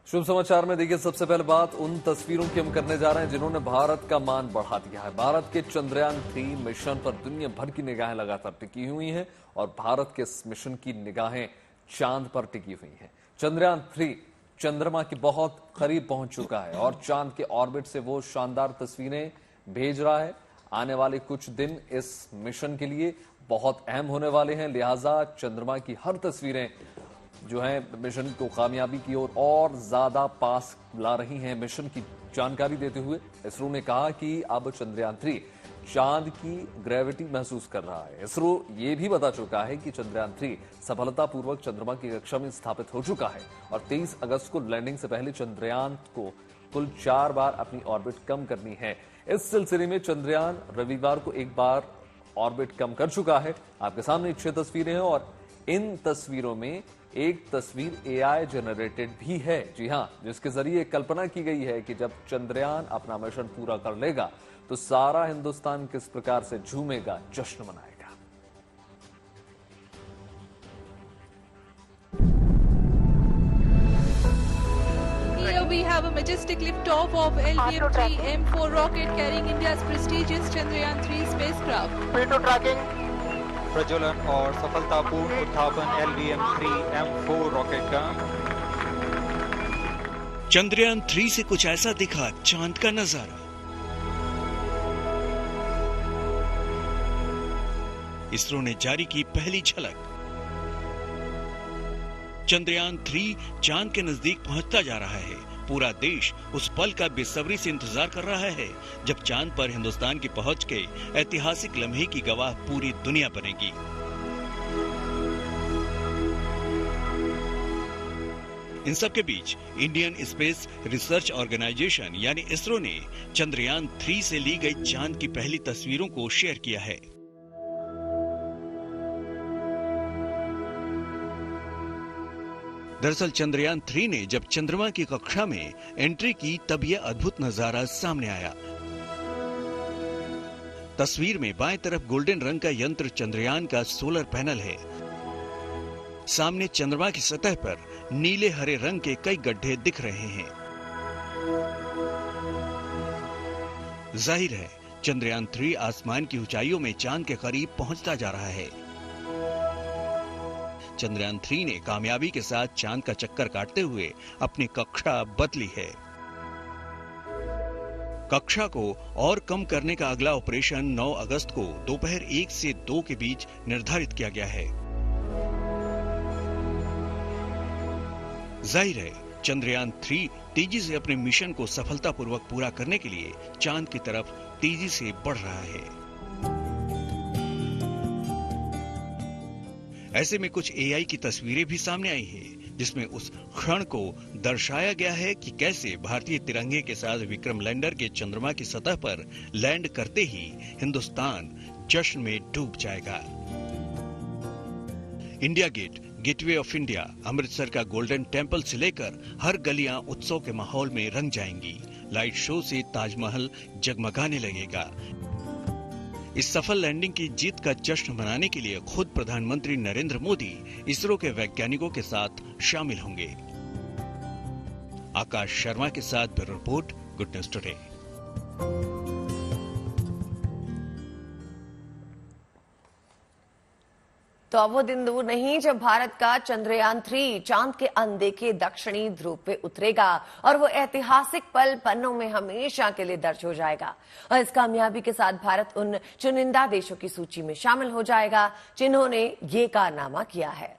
शुभ समाचार में देखिए सबसे पहले बात उन तस्वीरों की हम करने जा रहे हैं जिन्होंने भारत का मान बढ़ा दिया है। भारत के चंद्रयान 3 मिशन पर दुनिया भर की निगाहें लगातार टिकी हुई हैं और भारत के इस मिशन की निगाहें चांद पर टिकी हुई हैं। चंद्रयान 3 चंद्रमा के बहुत करीब पहुंच चुका है और चांद के ऑर्बिट से वो शानदार तस्वीरें भेज रहा है। आने वाले कुछ दिन इस मिशन के लिए बहुत अहम होने वाले हैं, लिहाजा चंद्रमा की हर तस्वीरें जो है मिशन को कामयाबी की ओर और ज्यादा पास ला रही हैं। मिशन की जानकारी देते हुए इसरो ने कहा कि अब चंद्रयान 3 चांद की ग्रेविटी महसूस कर रहा है। इसरो ये भी बता चुका है कि चंद्रयान 3 सफलतापूर्वक चंद्रमा की कक्षा में स्थापित हो चुका है और 23 अगस्त को लैंडिंग से पहले चंद्रयान को कुल 4 बार अपनी ऑर्बिट कम करनी है। इस सिलसिले में चंद्रयान रविवार को एक बार ऑर्बिट कम कर चुका है। आपके सामने 6 तस्वीरें हैं और इन तस्वीरों में एक तस्वीर एआई जनरेटेड भी है, जी हां, जिसके जरिए कल्पना की गई है कि जब चंद्रयान अपना मिशन पूरा कर लेगा तो सारा हिंदुस्तान किस प्रकार से झूमेगा, जश्न मनाएगा। Here we have a majestic liftoff of LVM-3 M4 rocket carrying India's prestigious Chandrayaan 3 spacecraft. P2 tracking. प्रज्वलन और सफलतापूर्ण उत्थापन LVM-3 M4 रॉकेट का। चंद्रयान 3 से कुछ ऐसा दिखा चांद का नजारा। इसरो ने जारी की पहली झलक। चंद्रयान 3 चांद के नजदीक पहुंचता जा रहा है। पूरा देश उस पल का बेसब्री से इंतजार कर रहा है जब चांद पर हिंदुस्तान की पहुंच के ऐतिहासिक लम्हे की गवाह पूरी दुनिया बनेगी। इन सब के बीच इंडियन स्पेस रिसर्च ऑर्गेनाइजेशन यानी इसरो ने चंद्रयान 3 से ली गई चांद की पहली तस्वीरों को शेयर किया है। दरअसल चंद्रयान 3 ने जब चंद्रमा की कक्षा में एंट्री की तब यह अद्भुत नजारा सामने आया। तस्वीर में बाएं तरफ गोल्डन रंग का यंत्र चंद्रयान का सोलर पैनल है। सामने चंद्रमा की सतह पर नीले हरे रंग के कई गड्ढे दिख रहे हैं। जाहिर है चंद्रयान 3 आसमान की ऊंचाइयों में चांद के करीब पहुंचता जा रहा है। चंद्रयान 3 ने कामयाबी के साथ चांद का चक्कर काटते हुए अपनी कक्षा बदली है। कक्षा को और कम करने का अगला ऑपरेशन 9 अगस्त को दोपहर 1 से 2 के बीच निर्धारित किया गया है। जाहिर है चंद्रयान 3 तेजी से अपने मिशन को सफलतापूर्वक पूरा करने के लिए चांद की तरफ तेजी से बढ़ रहा है। ऐसे में कुछ एआई की तस्वीरें भी सामने आई हैं, जिसमें उस क्षण को दर्शाया गया है कि कैसे भारतीय तिरंगे के साथ विक्रम लैंडर के चंद्रमा की सतह पर लैंड करते ही हिंदुस्तान जश्न में डूब जाएगा। India gate, gateway of India, Amritsar का गोल्डन टेम्पल से लेकर हर गलियां उत्सव के माहौल में रंग जाएंगी। लाइट शो से ताजमहल जगमगाने लगेगा। इस सफल लैंडिंग की जीत का जश्न मनाने के लिए खुद प्रधानमंत्री नरेंद्र मोदी इसरो के वैज्ञानिकों के साथ शामिल होंगे। आकाश शर्मा के साथ bureau report, good news today. तो अब वो दिन दूर नहीं जब भारत का चंद्रयान 3 चांद के अनदेखे दक्षिणी ध्रुव पे उतरेगा और वो ऐतिहासिक पल पन्नों में हमेशा के लिए दर्ज हो जाएगा। और इस कामयाबी के साथ भारत उन चुनिंदा देशों की सूची में शामिल हो जाएगा जिन्होंने ये कारनामा किया है।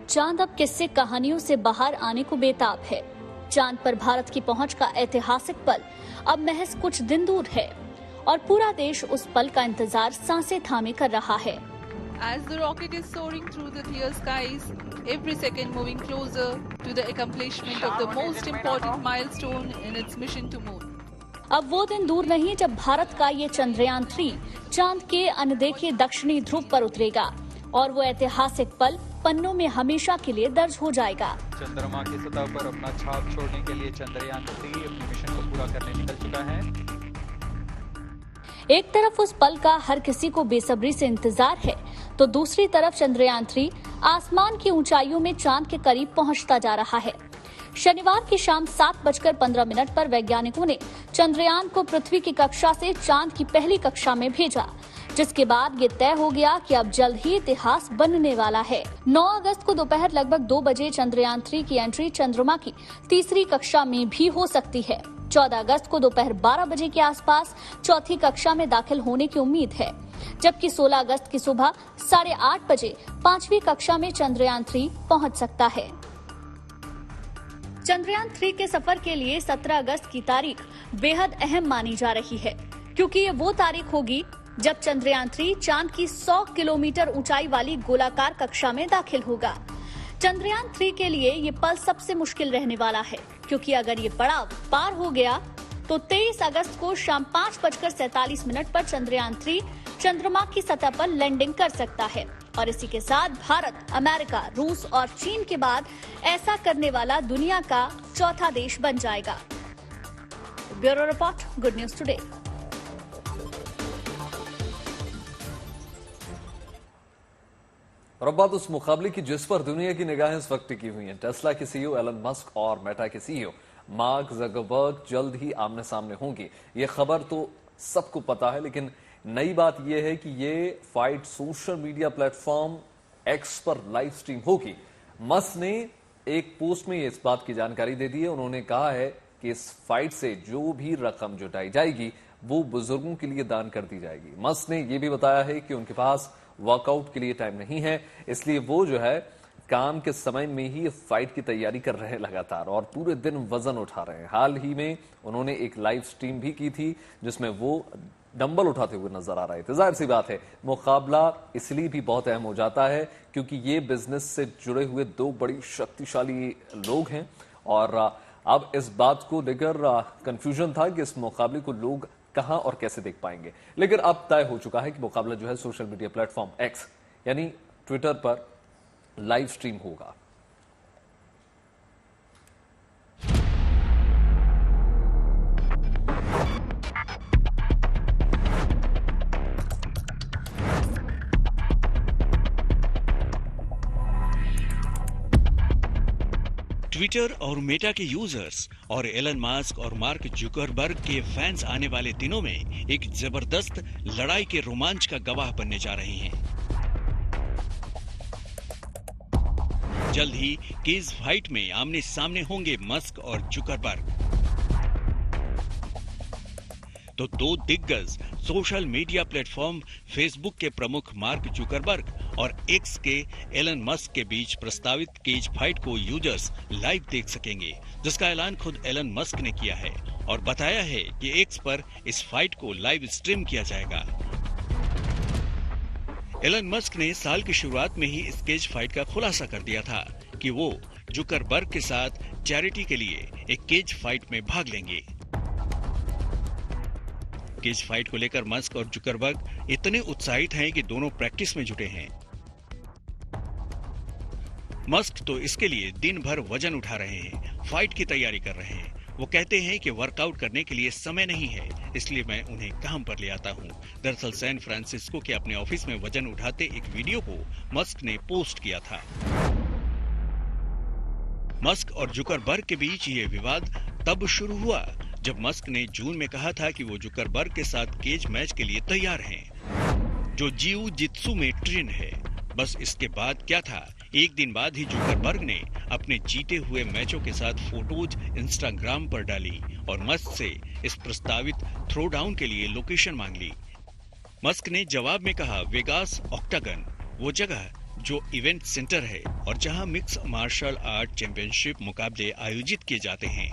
चांद अब किस्से कहानियों से बाहर आने को बेताब है। चांद पर भारत की पहुंच का ऐतिहासिक पल अब महज कुछ दिन दूर है और पूरा देश उस पल का इंतजार सांसें थामे कर रहा है। As the rocket is soaring through the clear skies, every second moving closer to the accomplishment of the most important milestone in its mission to moon. अब वो दिन दूर नहीं जब भारत का ये चंद्रयान 3 चांद के अनदेखे दक्षिणी ध्रुव पर उतरेगा और वो ऐतिहासिक पल पन्नों में हमेशा के लिए दर्ज हो जाएगा। चंद्रमा की सतह पर अपना छाप छोड़ने के लिए चंद्रयान 3 अपने मिशन को पूरा करने निकल चुका है। एक तरफ उस पल का हर किसी को बेसब्री से इंतजार है, तो दूसरी तरफ चंद्रयान 3 आसमान की ऊंचाइयों में चांद के करीब पहुंचता जा रहा है। शनिवार की शाम 7:15 पर वैज्ञानिकों ने चंद्रयान को पृथ्वी की कक्षा से चांद की पहली कक्षा में भेजा, जिसके बाद ये तय हो गया कि अब जल्द ही इतिहास बनने वाला है। 9 अगस्त को दोपहर लगभग 2 बजे चंद्रयान 3 की एंट्री चंद्रमा की तीसरी कक्षा में भी हो सकती है। 14 अगस्त को दोपहर 12 बजे के आसपास चौथी कक्षा में दाखिल होने की उम्मीद है, जबकि 16 अगस्त की सुबह 8:30 बजे 5वीं कक्षा में चंद्रयान 3 पहुंच सकता है। चंद्रयान 3 के सफर के लिए 17 अगस्त की तारीख बेहद अहम मानी जा रही है, क्योंकि ये वो तारीख होगी जब चंद्रयान 3 चांद की 100 किलोमीटर ऊंचाई वाली गोलाकार कक्षा में दाखिल होगा। चंद्रयान 3 के लिए ये पल सबसे मुश्किल रहने वाला है, क्योंकि अगर ये पड़ाव पार हो गया तो 23 अगस्त को शाम 5:47 पर चंद्रयान 3 चंद्रमा की सतह पर लैंडिंग कर सकता है और इसी के साथ भारत, अमेरिका, रूस और चीन के बाद ऐसा करने वाला दुनिया का चौथा देश बन जाएगा। Bureau report, good news today. और अब बात उस मुकाबले की जिस पर दुनिया की निगाहें इस वक्त टिकी हुई हैं। टेस्ला के सीईओ एलन मस्क और मेटा के सीईओ मार्क ज़करबर्ग जल्द ही आमने सामने होंगे। ये खबर तो सबको पता है, लेकिन नई बात यह है कि ये fight social media platform x पर लाइव स्ट्रीम होगी। मस्क ने एक पोस्ट में इस बात की जानकारी दे दी है। उन्होंने कहा है कि इस फाइट से जो भी रकम जुटाई जाएगी वो बुजुर्गों के लिए दान कर दी जाएगी। मस्क ने यह भी बताया है कि उनके पास वर्कआउट के लिए टाइम नहीं है, इसलिए वो जो है काम के समय में ही फाइट की तैयारी कर रहे हैं लगातार और पूरे दिन वजन उठा रहे हैं। हाल ही में उन्होंने एक लाइव स्ट्रीम भी की थी जिसमें वो डंबल उठाते हुए नजर आ रहे थे। जाहिर सी बात है मुकाबला इसलिए भी बहुत अहम हो जाता है क्योंकि ये बिजनेस से जुड़े हुए दो बड़ी शक्तिशाली लोग हैं और अब इस बात को लेकर कंफ्यूजन था कि इस मुकाबले को लोग कहां और कैसे देख पाएंगे, लेकिन अब तय हो चुका है कि मुकाबला जो है सोशल मीडिया प्लेटफॉर्म एक्स यानी ट्विटर पर लाइव स्ट्रीम होगा। ट्विटर और मेटा के यूजर्स और एलन मास्क और मार्क जुकरबर्ग के फैंस आने वाले दिनों में एक जबरदस्त लड़ाई के रोमांच का गवाह बनने जा रहे हैं। जल्द ही केज फाइट में आमने सामने होंगे मस्क और जुकरबर्ग। तो दो दिग्गज सोशल मीडिया प्लेटफॉर्म फेसबुक के प्रमुख मार्क जुकरबर्ग और एक्स के एलन मस्क के बीच प्रस्तावित केज फाइट को यूजर्स लाइव देख सकेंगे, जिसका ऐलान खुद एलन मस्क ने किया है और बताया है कि एक्स पर इस फाइट को लाइव स्ट्रीम किया जाएगा। एलन मस्क ने साल की शुरुआत में ही इस केज फाइट का खुलासा कर दिया था कि वो जुकरबर्ग के साथ चैरिटी के लिए एक केज फाइट में भाग लेंगे। केज फाइट को लेकर मस्क और जुकरबर्ग इतने उत्साहित हैं कि दोनों प्रैक्टिस में जुटे हैं। मस्क तो इसके लिए दिन भर वजन उठा रहे हैं, फाइट की तैयारी कर रहे हैं। वो कहते हैं कि वर्कआउट करने के लिए समय नहीं है, इसलिए मैं उन्हें काम पर ले आता हूं। दरअसल सैन फ्रांसिस्को के अपने ऑफिस में वजन उठाते एक वीडियो को मस्क ने पोस्ट किया था। मस्क और जुकरबर्ग के बीच ये विवाद तब शुरू हुआ जब मस्क ने जून में कहा था कि वो जुकरबर्ग के साथ केज मैच के लिए तैयार हैं, जो जिऊ जित्सु में ट्रेन है। बस इसके बाद क्या था, एक दिन बाद ही जुकरबर्ग ने अपने जीते हुए मैचों के साथ फोटोज इंस्टाग्राम पर डाली और मस्क से इस प्रस्तावित थ्रो डाउन के लिए लोकेशन मांग ली। मस्क ने जवाब में कहा, वेगास ऑक्टागन वो जगह जो इवेंट सेंटर है और जहां मिक्स मार्शल आर्ट चैंपियनशिप मुकाबले आयोजित किए जाते हैं।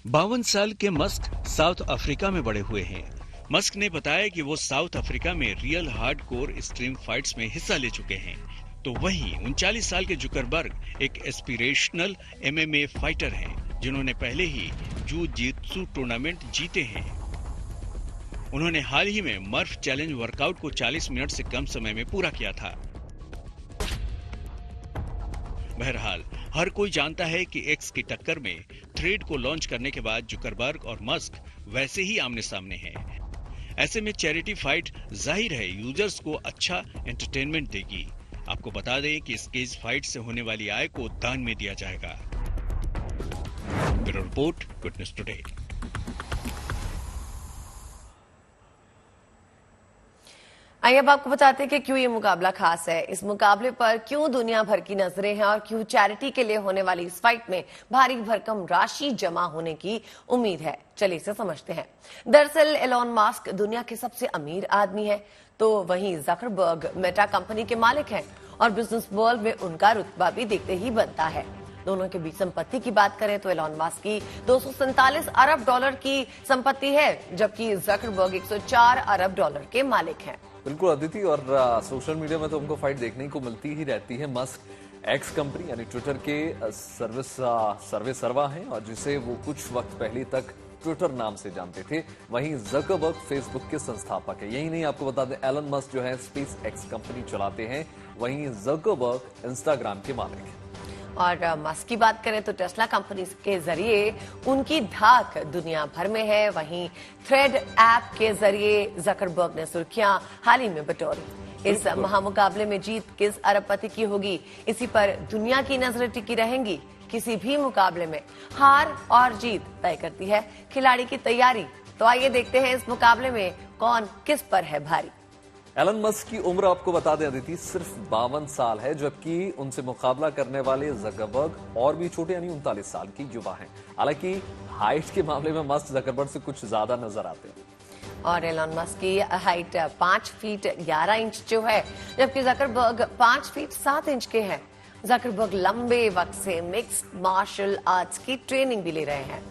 52 साल के मस्क साउथ अफ्रीका में बड़े हुए हैं। मस्क ने बताया कि वो साउथ अफ्रीका में रियल हार्डकोर एक्सट्रीम फाइट्स में हिस्सा ले चुके हैं। तो वहीं 39 साल के जुकरबर्ग एक एस्पिरेशनल MMA फाइटर हैं, जिन्होंने पहले ही जू-जित्सु टूर्नामेंट जीते हैं। उन्होंने हाल ही में मर्फ चैलेंज वर्कआउट को 40 मिनट से कम समय में पूरा किया था। बहरहाल हर कोई जानता है कि एक्स की टक्कर में थ्रेड को लॉन्च करने के बाद जुकरबर्ग और मस्क वैसे ही आमने सामने हैं। ऐसे में चैरिटी फाइट जाहिर है यूजर्स को अच्छा एंटरटेनमेंट देगी। आपको बता दें कि इस केस फाइट से होने वाली आय को दान में दिया जाएगा। Bureau report, witness today. आइए अब आपको बताते हैं कि क्यों ये मुकाबला खास है, इस मुकाबले पर क्यों दुनिया भर की नजरें हैं और क्यों चैरिटी के लिए होने वाली इस फाइट में भारी भरकम राशि जमा होने की उम्मीद है। चलिए इसे समझते हैं। दरअसल एलोन मस्क दुनिया के सबसे अमीर आदमी है, तो वहीं जकरबर्ग मेटा कंपनी के मालिक हैं और बिजनेस वर्ल्ड में उनका रुतबा भी देखते ही बनता है। दोनों के बीच संपत्ति की बात करें तो एलोन मस्क की 247 अरब डॉलर की संपत्ति है, जबकि जकरबर्ग 104 अरब डॉलर के मालिक हैं। बिल्कुल अदिति, और सोशल मीडिया में तो हमको फाइट देखने को मिलती ही रहती है। मस्क एक्स कंपनी यानी ट्विटर के सर्वे सर्वा हैं और जिसे वो कुछ वक्त पहले तक ट्विटर नाम से जानते थे। वहीं जकरबर्ग फेसबुक के संस्थापक है। यही नहीं, आपको बता दें एलन मस्क जो है स्पेस एक्स कंपनी चलाते हैं, वहीं जकरबर्ग इंस्टाग्राम के मालिक हैं। और मस्क की बात करें तो टेस्ला कंपनी के जरिए उनकी धाक दुनिया भर में है। वहीं थ्रेड ऐप के जरिए जकरबर्ग ने सुर्खियां हाल ही में बटोरी। इस महामुकाबले में जीत किस अरबपति की होगी, इसी पर दुनिया की नजरें टिकी रहेंगी। किसी भी मुकाबले में हार और जीत तय करती है खिलाड़ी की तैयारी। तो आइए देखते हैं इस मुकाबले में कौन किस पर है भारी। एलन मस्क की उम्र आपको बता दें अदिति सिर्फ 52 साल है, जबकि उनसे मुकाबला करने वाले जकरबर्ग और भी छोटे यानी 39 साल की युवा हैं। हालांकि हाइट के मामले में मस्क जकरबर्ग से कुछ ज्यादा नजर आते हैं। और एलन मस्क की हाइट 5 फीट 11 इंच जो है, जबकि जकरबर्ग 5 फीट 7 इंच के हैं। जकरबर्ग लंबे वक्त से मिक्स्ड मार्शल आर्ट्स की ट्रेनिंग भी ले रहे हैं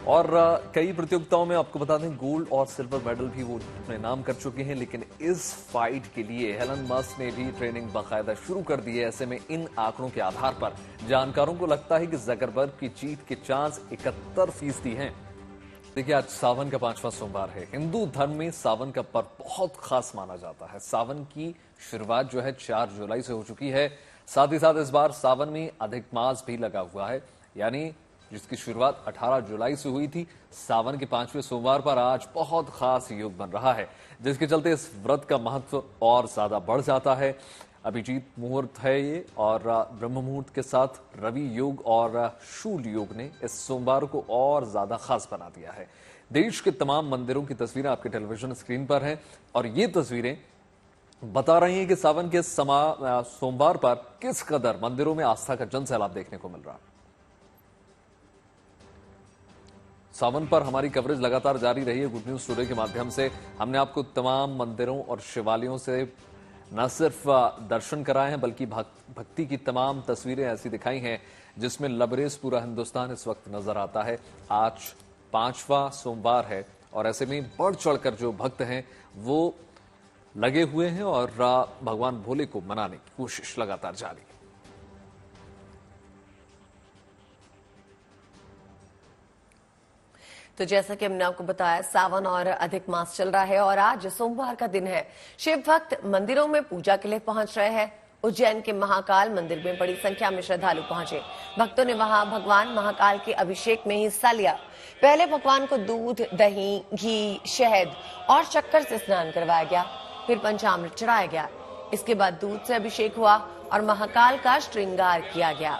और कई प्रतियोगिताओं में आपको बता दें गोल्ड और सिल्वर मेडल भी वो अपने नाम कर चुके हैं। लेकिन इस फाइट के लिए एलन मस्क ने भी ट्रेनिंग बाकायदा शुरू कर दी है। ऐसे में इन आंकड़ों के आधार पर जानकारों को लगता है कि जकरबर्ग की जीत के चांस 71% हैं। देखिए, आज सावन का 5वां सोमवार है। हिंदू धर्म में सावन का पर्व बहुत खास माना जाता है। सावन की शुरुआत जो है 4 जुलाई से हो चुकी है। साथ ही साथ इस बार सावन में अधिक मास भी लगा हुआ है, यानी जिसकी शुरुआत 18 जुलाई से हुई थी। सावन के 5वें सोमवार पर आज बहुत खास योग बन रहा है, जिसके चलते इस व्रत का महत्व और ज्यादा बढ़ जाता है। अभिजीत मुहूर्त है ये, और ब्रह्म मुहूर्त के साथ रवि योग और शूल योग ने इस सोमवार को और ज्यादा खास बना दिया है। देश के तमाम मंदिरों की तस्वीरें आपके टेलीविजन स्क्रीन पर हैं और ये तस्वीरें बता रही हैं कि सावन के सोमवार पर किस कदर मंदिरों में आस्था का जनसैलाब देखने को मिल रहा है। सावन पर हमारी कवरेज लगातार जारी रही है। गुड न्यूज टुडे के माध्यम से हमने आपको तमाम मंदिरों और शिवालयों से न सिर्फ दर्शन कराए हैं, बल्कि भक्ति की तमाम तस्वीरें ऐसी दिखाई हैं जिसमें लबरेज पूरा हिंदुस्तान इस वक्त नजर आता है। आज 5वां सोमवार है और ऐसे में बढ़ चढ़कर जो भक्त हैं वो लगे हुए हैं और भगवान भोले को मनाने की कोशिश लगातार जारी है। तो जैसा कि हमने आपको बताया, सावन और अधिक मास चल रहा है और आज सोमवार का दिन है। शिव भक्त मंदिरों में पूजा के लिए पहुंच रहे हैं। उज्जैन के महाकाल मंदिर में बड़ी संख्या में श्रद्धालु पहुंचे। भक्तों ने वहां भगवान महाकाल के अभिषेक में हिस्सा लिया। पहले भगवान को दूध, दही, घी, शहद और शक्कर से स्नान करवाया गया, फिर पंचामृत चढ़ाया गया। इसके बाद दूध से अभिषेक हुआ और महाकाल का श्रृंगार किया गया।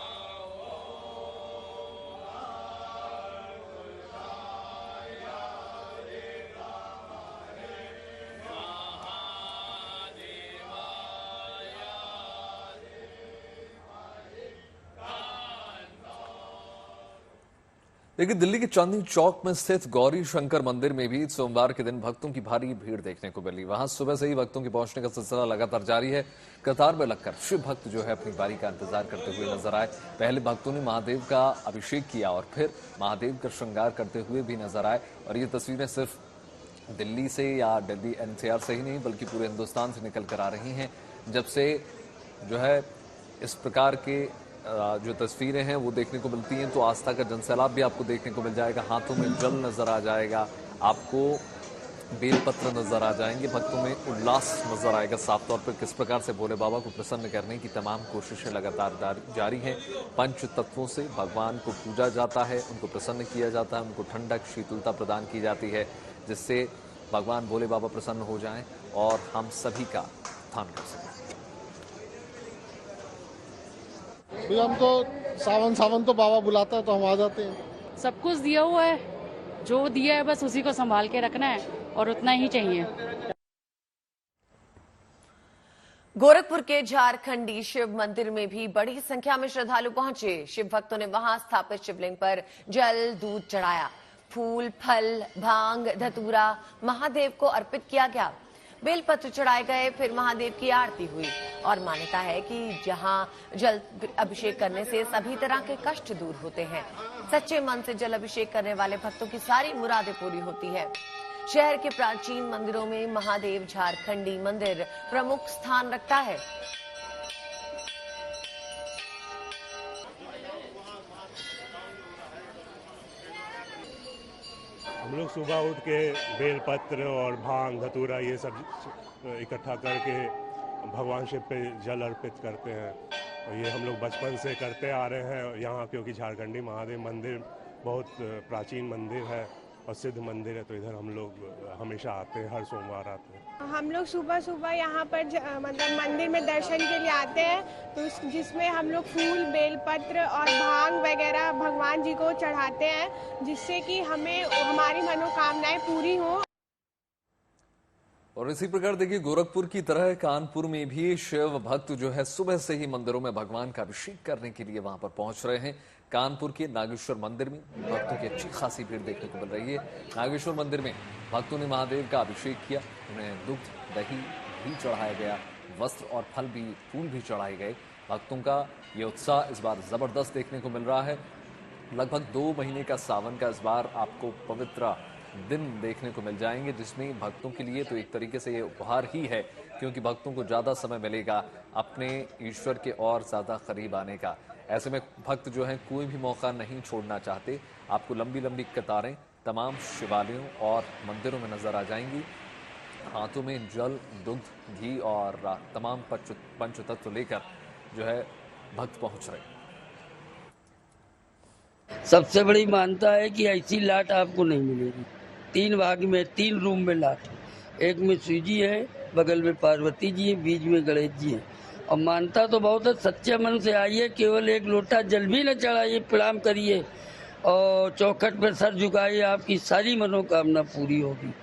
देखिए, दिल्ली के चांदनी चौक में स्थित गौरी शंकर मंदिर में भी सोमवार के दिन भक्तों की भारी भीड़ देखने को मिली। वहां सुबह से ही भक्तों के पहुंचने का सिलसिला लगातार जारी है। कतार में लगकर शिव भक्त जो है अपनी बारी का इंतजार करते हुए नजर आए। पहले भक्तों ने महादेव का अभिषेक किया और फिर महादेव का श्रृंगार करते हुए भी नजर आए। और ये तस्वीरें सिर्फ दिल्ली से या दिल्ली एनसीआर से ही नहीं बल्कि पूरे हिंदुस्तान से निकल कर आ रही हैं। जब से जो है इस प्रकार के जो तस्वीरें हैं वो देखने को मिलती हैं तो आस्था का जनसैलाब भी आपको देखने को मिल जाएगा। हाथों में जल नजर आ जाएगा, आपको बेलपत्र नजर आ जाएंगे। भक्तों में उल्लास नजर आएगा साफ तौर पर। किस प्रकार से भोले बाबा को प्रसन्न करने की तमाम कोशिशें लगातार जारी हैं। पंच तत्वों से भगवान को पूजा जाता है, उनको प्रसन्न किया जाता है, उनको ठंडक शीतलता प्रदान की जाती है, जिससे भगवान भोले बाबा प्रसन्न हो जाएं और हम सभी का ध्यान कर सकें। हम तो सावन तो बाबा बुलाता है तो हम आ जाते हैं। सब कुछ दिया हुआ है, जो दिया है बस उसी को संभाल के रखना है और उतना ही चाहिए। गोरखपुर के झारखंडी शिव मंदिर में भी बड़ी संख्या में श्रद्धालु पहुंचे। शिव भक्तों ने वहां स्थापित शिवलिंग पर जल दूध चढ़ाया। फूल, फल, भांग, धतूरा महादेव को अर्पित किया गया। बेलपत्र चढ़ाए गए, फिर महादेव की आरती हुई। और मान्यता है कि जहां जल अभिषेक करने से सभी तरह के कष्ट दूर होते हैं। सच्चे मन से जल अभिषेक करने वाले भक्तों की सारी मुरादें पूरी होती है। शहर के प्राचीन मंदिरों में महादेव झारखंडी मंदिर प्रमुख स्थान रखता है। हम लोग सुबह उठ के बेलपत्र और भांग धतूरा ये सब इकट्ठा करके भगवान शिव पे जल अर्पित करते हैं। और ये हम लोग बचपन से करते आ रहे हैं यहाँ, क्योंकि झारखंडी महादेव मंदिर बहुत प्राचीन मंदिर है और सिद्ध मंदिर है, तो इधर हम लोग हमेशा आते हैं, हर सोमवार आते हैं। हम लोग सुबह सुबह यहाँ पर मतलब मंदिर में दर्शन के लिए आते हैं, तो जिसमें हम लोग फूल, बेलपत्र और भांग वगैरह भगवान जी को चढ़ाते हैं, जिससे कि हमें हमारी मनोकामनाएं पूरी हो। और इसी प्रकार देखिए, गोरखपुर की तरह कानपुर में भी शिव भक्त जो है सुबह से ही मंदिरों में भगवान का अभिषेक करने के लिए वहां पर पहुंच रहे हैं। कानपुर के नागेश्वर मंदिर में भक्तों की अच्छी खासी भीड़ देखने को मिल रही है। नागेश्वर मंदिर में भक्तों ने महादेव का अभिषेक किया, उन्हें दुग्ध, दही भी चढ़ाया गया, वस्त्र और फल भी, फूल भी चढ़ाए गए। भक्तों का ये उत्साह इस बार जबरदस्त देखने को मिल रहा है। लगभग 2 महीने का सावन का इस बार आपको पवित्र दिन देखने को मिल जाएंगे, जिसमें भक्तों के लिए तो एक तरीके से ये उपहार ही है, क्योंकि भक्तों को ज्यादा समय मिलेगा अपने ईश्वर के और ज्यादा करीब आने का। ऐसे में भक्त जो हैं कोई भी मौका नहीं छोड़ना चाहते। आपको लंबी लंबी कतारें तमाम शिवालयों और मंदिरों में नजर आ जाएंगी। हाथों में जल, दुग्ध, घी और तमाम पंच तत्व लेकर जो है भक्त पहुंच रहे। सबसे बड़ी मान्यता है कि ऐसी लाट आपको नहीं मिलेगी। 3 भाग में, 3 रूम में लाट, एक में शिव जी है, बगल में पार्वती जी है, बीच में गणेश जी है। और मानता तो बहुत है, सच्चे मन से आइए, केवल 1 लोटा जल भी न चढ़ाइए, प्रणाम करिए और चौखट पर सर झुकाइए, आपकी सारी मनोकामना पूरी होगी।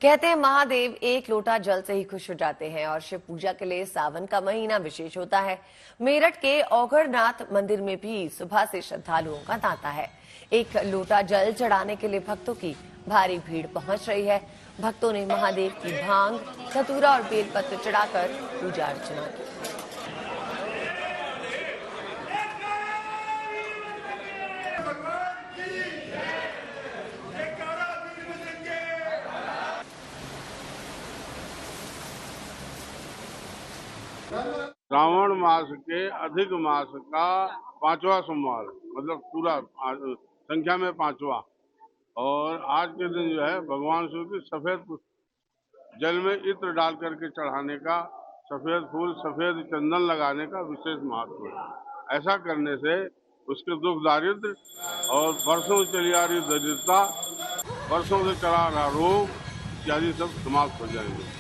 कहते हैं महादेव 1 लोटा जल से ही खुश हो जाते हैं और शिव पूजा के लिए सावन का महीना विशेष होता है। मेरठ के औगरनाथ मंदिर में भी सुबह से श्रद्धालुओं का तांता है। 1 लोटा जल चढ़ाने के लिए भक्तों की भारी भीड़ पहुंच रही है। भक्तों ने महादेव की भांग, धतूरा और बेलपत्र चढ़ाकर पूजा अर्चना की। श्रावण मास के अधिक मास का 5वां सोमवार, मतलब पूरा संख्या में 5वां। और आज के दिन जो है भगवान शिव की सफेद जल में इत्र डाल करके चढ़ाने का, सफेद फूल, सफेद चंदन लगाने का विशेष महत्व है। ऐसा करने से उसके दुख, दारिद्र और वर्षों से चली आ रही दरिद्रता, वर्षों से चला रहा रोग इत्यादि सब समाप्त हो जाएंगे।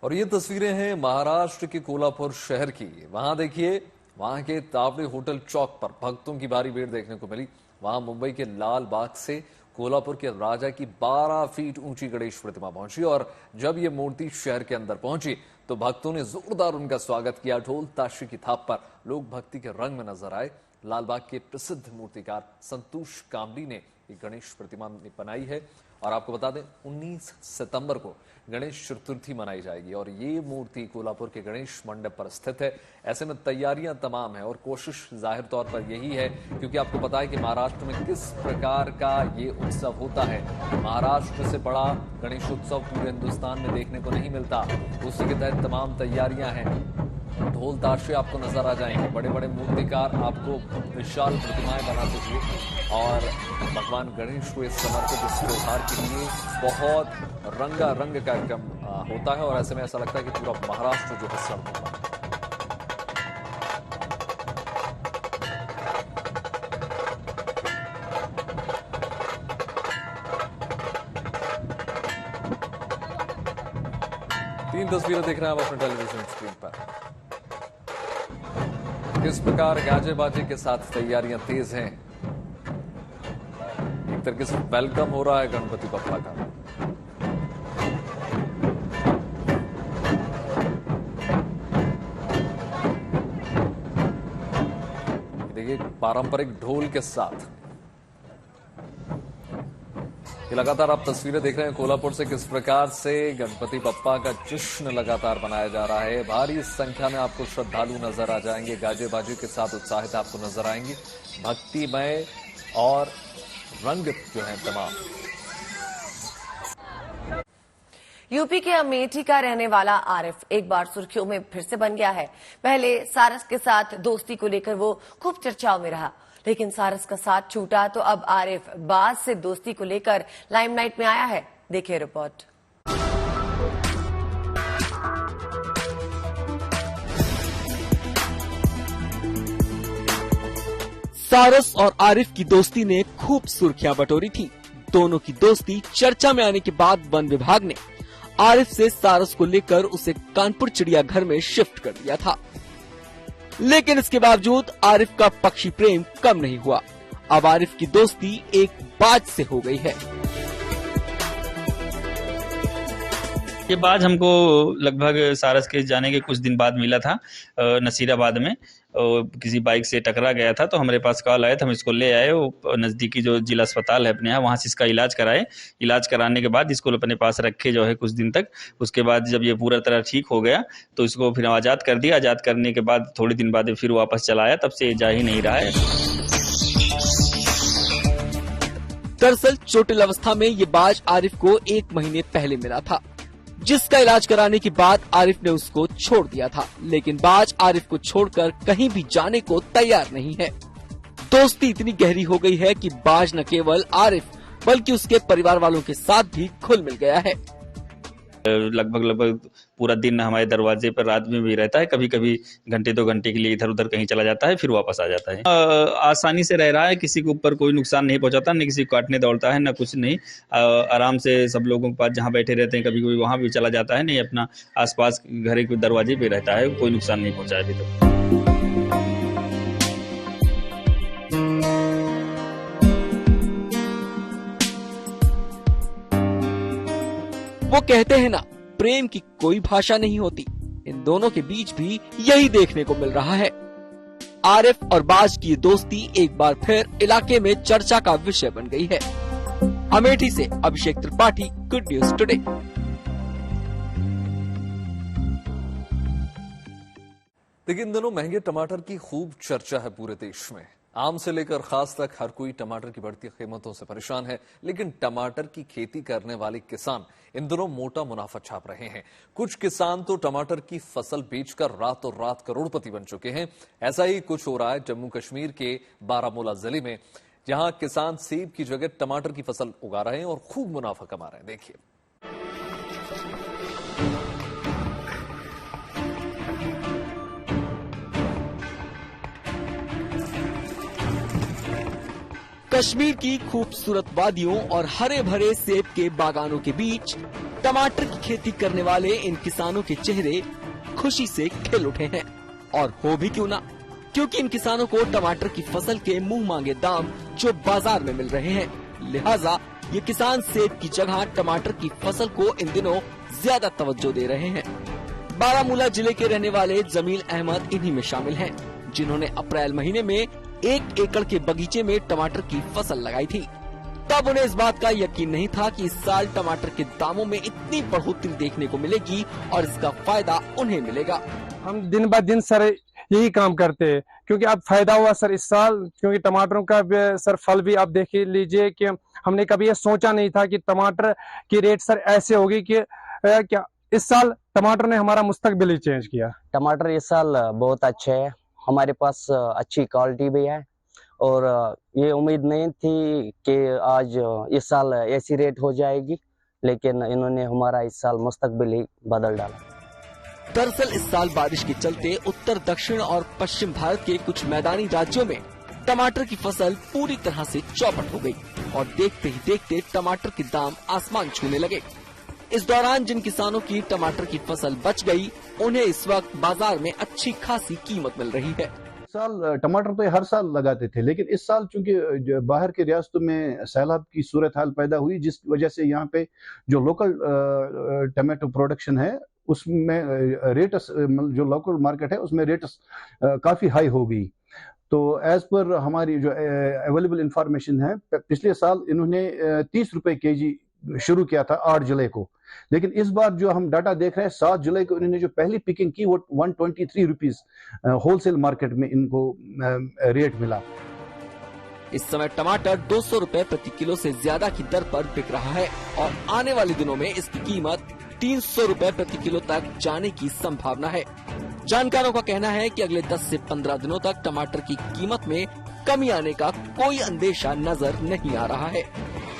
और ये तस्वीरें हैं महाराष्ट्र के कोल्हापुर शहर की। वहां देखिए, वहां के तावड़े होटल चौक पर भक्तों की भारी भीड़ देखने को मिली। वहां मुंबई के लाल बाग से कोल्हापुर के राजा की 12 फीट ऊंची गणेश प्रतिमा पहुंची और जब ये मूर्ति शहर के अंदर पहुंची तो भक्तों ने जोरदार उनका स्वागत किया। ढोल ताशे की थाप पर लोग भक्ति के रंग में नजर आए। लालबाग के प्रसिद्ध मूर्तिकार संतोष कामडी ने ये गणेश प्रतिमा बनाई है और आपको बता दें 19 सितंबर को गणेश चतुर्थी मनाई जाएगी और ये मूर्ति कोल्हापुर के गणेश मंडप पर स्थित है। ऐसे में तैयारियां तमाम है और कोशिश जाहिर तौर पर यही है, क्योंकि आपको पता है कि महाराष्ट्र में किस प्रकार का ये उत्सव होता है। महाराष्ट्र से बड़ा गणेश उत्सव पूरे हिंदुस्तान में देखने को नहीं मिलता। उसी के तहत तमाम तैयारियां हैं। ढोल ताशे आपको नजर आ जाएंगे। बड़े बड़े मूर्तिकार आपको विशाल प्रतिमाएं बनाते हुए और भगवान गणेश को समर्पित इस त्योहार के लिए बहुत रंगारंग कार्यक्रम होता है और ऐसे में ऐसा लगता है कि पूरा महाराष्ट्र जो है सड़कों पर। तीन तस्वीरें देख रहे हैं आप अपने टेलीविजन स्क्रीन पर। किस प्रकार गाजे बाजे के साथ तैयारियां तेज हैं। एक तरीके से वेलकम हो रहा है गणपति बप्पा का। देखिए पारंपरिक ढोल के साथ ये लगातार आप तस्वीरें देख रहे हैं कोल्हापुर से किस प्रकार से गणपति बप्पा का जश्न लगातार मनाया जा रहा है। भारी संख्या में आपको श्रद्धालु नजर आ जाएंगे, गाजे बाजे के साथ उत्साहित आपको नजर आएंगे। भक्तिमय और रंग जो है तमाम। यूपी के अमेठी का रहने वाला आरिफ एक बार सुर्खियों में फिर से बन गया है। पहले सारस के साथ दोस्ती को लेकर वो खूब चर्चाओं में रहा, लेकिन सारस का साथ छूटा तो अब आरिफ बाज से दोस्ती को लेकर लाइमलाइट में आया है। देखिए रिपोर्ट। सारस और आरिफ की दोस्ती ने खूब सुर्खियां बटोरी थी। दोनों की दोस्ती चर्चा में आने के बाद वन विभाग ने आरिफ से सारस को लेकर उसे कानपुर चिड़ियाघर में शिफ्ट कर दिया था, लेकिन इसके बावजूद आरिफ का पक्षी प्रेम कम नहीं हुआ। अब आरिफ की दोस्ती एक बाज से हो गई है। ये बाज हमको लगभग सारस के जाने के कुछ दिन बाद मिला था नसीराबाद में। किसी बाइक से टकरा गया था तो हमारे पास कॉल आया था, हम इसको ले आए। वो नज़दीकी जो जिला अस्पताल है अपने यहाँ, वहाँ से इसका इलाज कराए। इलाज कराने के बाद इसको अपने पास रखे जो है कुछ दिन तक। उसके बाद जब ये पूरा तरह ठीक हो गया तो इसको फिर आज़ाद कर दिया। आज़ाद करने के बाद थोड़े दिन बाद फिर वापस चला आया, तब से जा ही नहीं रहा है। दरअसल चोटिल अवस्था में ये बाज आरिफ को 1 महीने पहले मिला था, जिसका इलाज कराने के बाद आरिफ ने उसको छोड़ दिया था। लेकिन बाज आरिफ को छोड़कर कहीं भी जाने को तैयार नहीं है। दोस्ती इतनी गहरी हो गई है कि बाज न केवल आरिफ बल्कि उसके परिवार वालों के साथ भी घुल मिल गया है। लगभग पूरा दिन हमारे दरवाजे पर रात में भी रहता है। कभी कभी घंटे 2 घंटे के लिए इधर उधर कहीं चला जाता है, फिर वापस आ जाता है। आसानी से रह रहा है, किसी के ऊपर कोई नुकसान नहीं पहुंचाता, न किसी को काटने दौड़ता है, न कुछ नहीं। आराम से सब लोगों के पास जहां बैठे रहते हैं कभी कभी वहां भी चला जाता है। नहीं, अपना आसपास घर के दरवाजे पे रहता है, कोई नुकसान नहीं पहुंचाया अभी तक। वो कहते हैं ना, प्रेम की कोई भाषा नहीं होती। इन दोनों के बीच भी यही देखने को मिल रहा है। आरिफ और बाज की दोस्ती एक बार फिर इलाके में चर्चा का विषय बन गई है। अमेठी से अभिषेक त्रिपाठी, गुड न्यूज टुडे। देखिए, इन दिनों महंगे टमाटर की खूब चर्चा है पूरे देश में। आम से लेकर खास तक हर कोई टमाटर की बढ़ती कीमतों से परेशान है, लेकिन टमाटर की खेती करने वाले किसान इन दिनों मोटा मुनाफा छाप रहे हैं। कुछ किसान तो टमाटर की फसल बेचकर रातों रात करोड़पति बन चुके हैं। ऐसा ही कुछ हो रहा है जम्मू कश्मीर के बारामूला जिले में, जहां किसान सेब की जगह टमाटर की फसल उगा रहे हैं और खूब मुनाफा कमा रहे हैं। देखिए, कश्मीर की खूबसूरत वादियों और हरे भरे सेब के बागानों के बीच टमाटर की खेती करने वाले इन किसानों के चेहरे खुशी से खिल उठे हैं। और हो भी क्यों ना, क्योंकि इन किसानों को टमाटर की फसल के मुंह मांगे दाम जो बाजार में मिल रहे हैं। लिहाजा ये किसान सेब की जगह टमाटर की फसल को इन दिनों ज्यादा तवज्जो दे रहे हैं। बारामूला जिले के रहने वाले जमील अहमद इन्हीं में शामिल हैं, जिन्होंने अप्रैल महीने में 1 एकड़ के बगीचे में टमाटर की फसल लगाई थी। तब उन्हें इस बात का यकीन नहीं था कि इस साल टमाटर के दामों में इतनी बढ़ोतरी देखने को मिलेगी और इसका फायदा उन्हें मिलेगा। हम दिन ब दिन सर यही काम करते हैं, क्योंकि अब फायदा हुआ सर इस साल, क्योंकि टमाटरों का सर फल भी आप देख लीजिए कि हमने कभी ये सोचा नहीं था कि टमाटर की रेट सर ऐसे होगी कि क्या इस साल टमाटर ने हमारा मुस्तकबिल ही चेंज किया। टमाटर इस साल बहुत अच्छे है, हमारे पास अच्छी क्वालिटी भी है और ये उम्मीद नहीं थी कि आज इस साल ऐसी रेट हो जाएगी, लेकिन इन्होंने हमारा इस साल मुस्तकबिल ही बदल डाला। दरअसल इस साल बारिश के चलते उत्तर, दक्षिण और पश्चिम भारत के कुछ मैदानी राज्यों में टमाटर की फसल पूरी तरह से चौपट हो गई और देखते ही देखते टमाटर के दाम आसमान छूने लगे। इस दौरान जिन किसानों की टमाटर की फसल बच गई, उन्हें इस वक्त बाजार में अच्छी खासी कीमत मिल रही है। साल टमाटर तो हर साल लगाते थे, लेकिन इस साल चूंकि बाहर के रियासतों में सैलाब की सूरत हाल पैदा हुई, जिस वजह से यहाँ पे जो लोकल टमाटो प्रोडक्शन है उसमें रेट्स, जो लोकल मार्केट है उसमें रेट्स काफी हाई हो गई। तो एज पर हमारी जो अवेलेबल इंफॉर्मेशन है, पिछले साल इन्होंने 30 रुपए केजी शुरू किया था 8 जुलाई को, लेकिन इस बार जो हम डाटा देख रहे हैं 7 जुलाई को इन्होंने जो पहली पिकिंग की वो 123 रुपीज होलसेल मार्केट में इनको रेट मिला। इस समय टमाटर 200 रुपए प्रति किलो से ज्यादा की दर पर बिक रहा है और आने वाले दिनों में इसकी कीमत 300 रुपए प्रति किलो तक जाने की संभावना है। जानकारों का कहना है कि अगले 10 से 15 दिनों तक टमाटर की कीमत में कमी आने का कोई अंदेशा नजर नहीं आ रहा है।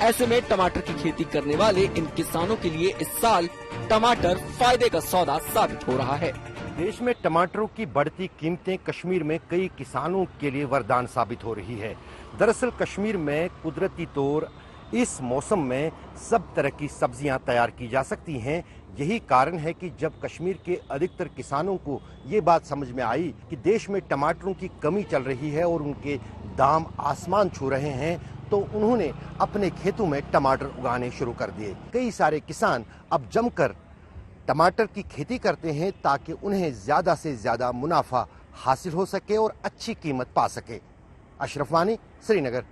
ऐसे में टमाटर की खेती करने वाले इन किसानों के लिए इस साल टमाटर फायदे का सौदा साबित हो रहा है। देश में टमाटरों की बढ़ती कीमतें कश्मीर में कई किसानों के लिए वरदान साबित हो रही है। दरअसल कश्मीर में कुदरती तौर इस मौसम में सब तरह की सब्जियां तैयार की जा सकती हैं। यही कारण है कि जब कश्मीर के अधिकतर किसानों को ये बात समझ में आई कि देश में टमाटरों की कमी चल रही है और उनके दाम आसमान छू रहे हैं, तो उन्होंने अपने खेतों में टमाटर उगाने शुरू कर दिए। कई सारे किसान अब जमकर टमाटर की खेती करते हैं ताकि उन्हें ज्यादा से ज्यादा मुनाफा हासिल हो सके और अच्छी कीमत पा सके। अशरफ वानी, श्रीनगर।